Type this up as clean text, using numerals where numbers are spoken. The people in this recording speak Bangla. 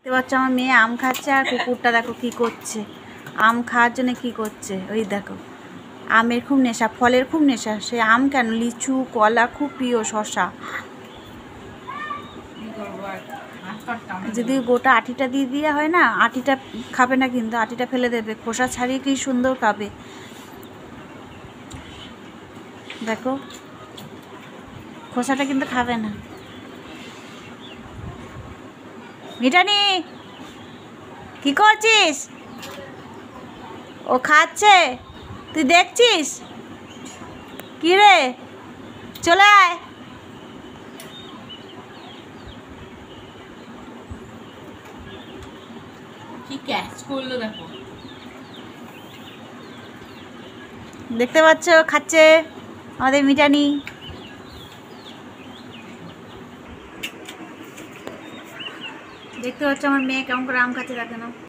দেখতে পাচ্ছ আমার মেয়ে আম খাচ্ছে আর কুকুরটা দেখো কি করছে, আম খাওয়ার জন্য কি করছে। ওই দেখো আমের খুব নেশা, ফলের খুব নেশা। সে আম কেন, লিচু কলা খুব প্রিয়, শশা। যদি গোটা আটিটা দিয়ে দেওয়া হয় না, আটিটা খাবে না কিন্তু, আটিটা ফেলে দেবে, খোসা ছাড়িয়ে কি সুন্দর খাবে। দেখো খোসাটা কিন্তু খাবে না। মিটানি কি করছিস? ও খাচ্ছে, তুই দেখছিস? কি রে, চলে আয়। কি ক্যাচ করলো দেখো। দেখতে পাচ্ছ খাচ্ছে আমাদের মিটানি। দেখতে পাচ্ছ আমার মেয়ে কেমন করে আম খাচ্ছে, দেখে না।